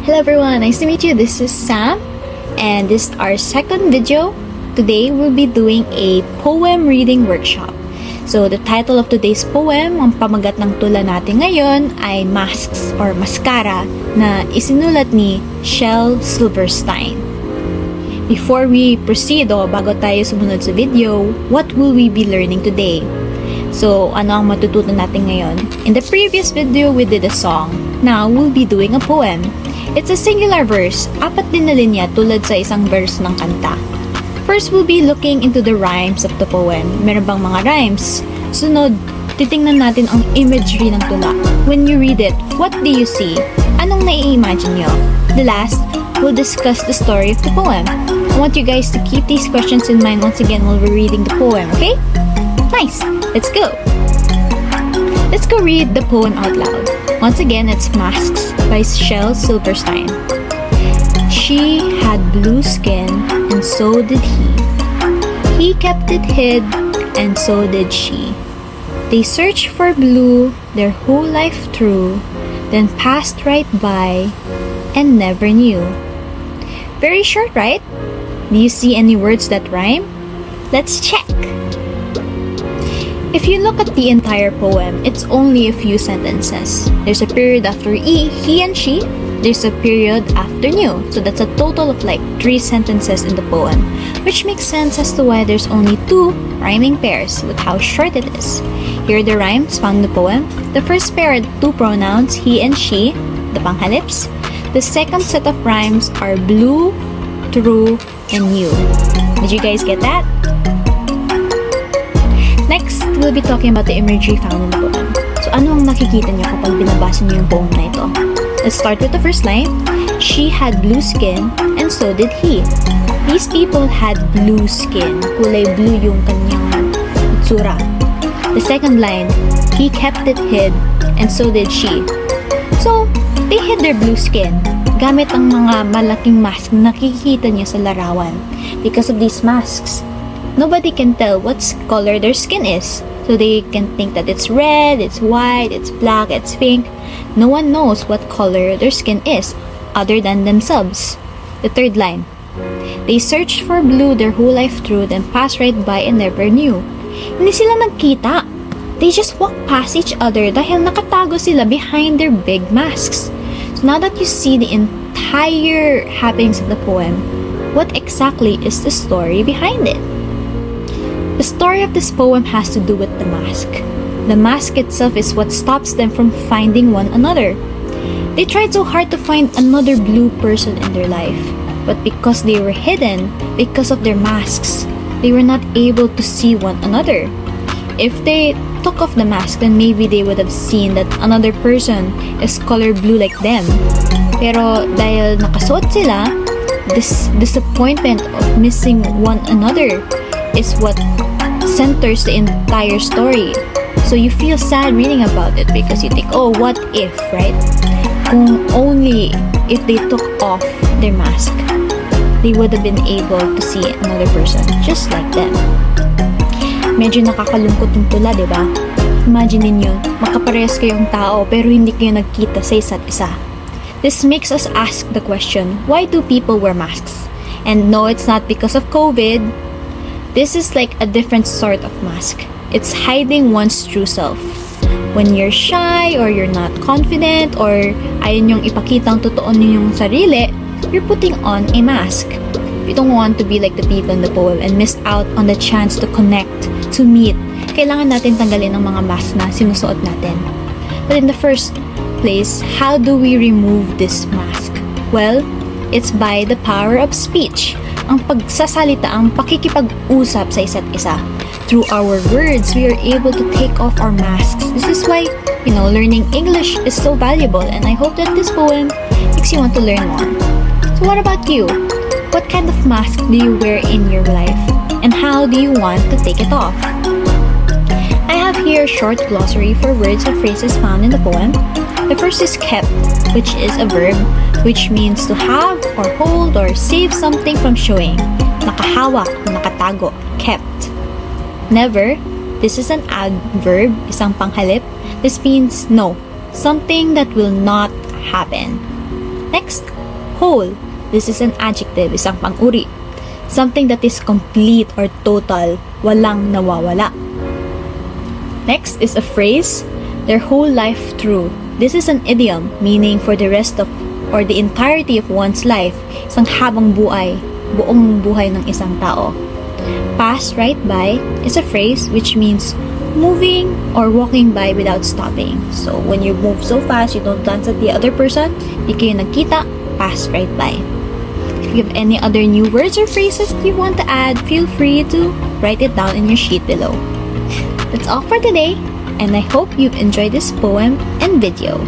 Hello everyone, nice to meet you. This is Sam and this is our second video. Today we'll be doing a poem reading workshop. So the title of today's poem, ang pamagat ng tula natin ngayon ay Masks or Mascara na isinulat ni Shel Silverstein. Before we proceed bago tayo sumunod sa video, what will we be learning today? So, ano ang matutunan natin ngayon? In the previous video, we did a song. Now, we'll be doing a poem. It's a singular verse, 4 din na linya tulad sa isang verse ng kanta. First, we'll be looking into the rhymes of the poem. Meron bang mga rhymes? Sunod, titingnan natin ang imagery ng tula. When you read it, what do you see? Anong nai-imagine nyo? The last, we'll discuss the story of the poem. I want you guys to keep these questions in mind once again while we're reading the poem, okay? Nice! Let's go! Let's go read the poem out loud. Once again, it's Masks by Shel Silverstein. She had blue skin, and so did he. He kept it hid, and so did she. They searched for blue their whole life through, then passed right by, and never knew. Very short, right? Do you see any words that rhyme? Let's check! If you look at the entire poem, it's only a few sentences. There's a period after he and she. There's a period after new. So that's a total of like 3 sentences in the poem, which makes sense as to why there's only 2 rhyming pairs with how short it is. Here are the rhymes found in the poem. The first pair are 2 pronouns, he and she, the panghalips. The second set of rhymes are blue, true, and new. Did you guys get that? Next, we'll be talking about the imagery found in the poem. So, ano ang nakikita niyo kapag binabasa niyo yung poem na ito? Let's start with the first line. She had blue skin, and so did he. These people had blue skin. Kulay blue yung kanyang itsura. The second line, he kept it hid, and so did she. So, they hid their blue skin gamit ang mga malaking mask na nakikita niyo sa larawan. Because of these masks, nobody can tell what color their skin is. So they can think that it's red, it's white, it's black, it's pink. No one knows what color their skin is other than themselves. The third line. They searched for blue their whole life through, then passed right by and never knew. Hindi sila nagkita. They just walked past each other dahil nakatago sila behind their big masks. So now that you see the entire happenings of the poem, what exactly is the story behind it? The story of this poem has to do with the mask. The mask itself is what stops them from finding one another. They tried so hard to find another blue person in their life, but because they were hidden, because of their masks, they were not able to see one another. If they took off the mask, then maybe they would have seen that another person is color blue like them. Pero dahil nakasuot sila, this disappointment of missing one another is what centers the entire story. So you feel sad reading about it because you think, oh, what if, right? Kung only if they took off their mask, they would have been able to see another person just like them. Medyo nakakalungkot yung tula, di ba? Imagine ninyo, makaparehas kayong tao pero hindi kayo nagkita sa isa't isa. This makes us ask the question, why do people wear masks? And no, it's not because of COVID. This is like a different sort of mask. It's hiding one's true self. When you're shy or you're not confident or ayaw nyong ipakita ang totoo ninyong sarili, you're putting on a mask. You don't want to be like the people in the poem and miss out on the chance to connect, to meet. Kailangan natin tanggalin ang mga mask na sinusuot natin. But in the first place, how do we remove this mask? Well, it's by the power of speech. Ang pagsasalita, ang pakikipag-usap sa isa't isa. Through our words, we are able to take off our masks. This is why, learning English is so valuable, and I hope that this poem makes you want to learn more. So what about you? What kind of mask do you wear in your life? And how do you want to take it off? I have here a short glossary for words or phrases found in the poem. The first is kept, which is a verb, which means to have or hold or save something from showing. Nakahawak, nakatago, kept. Never, this is an adverb, isang panghalip. This means no, something that will not happen. Next, Whole. This is an adjective, isang pang-uri. Something that is complete or total, walang nawawala. Next is a phrase, their whole life through. This is an idiom, meaning for the rest of or the entirety of one's life, isang habang buhay, buong buhay ng isang tao. Pass right by is a phrase which means moving or walking by without stopping. So when you move so fast, you don't glance at the other person, di kayo nagkita, pass right by. If you have any other new words or phrases you want to add, feel free to write it down in your sheet below. That's all for today, and I hope you've enjoyed this poem and video.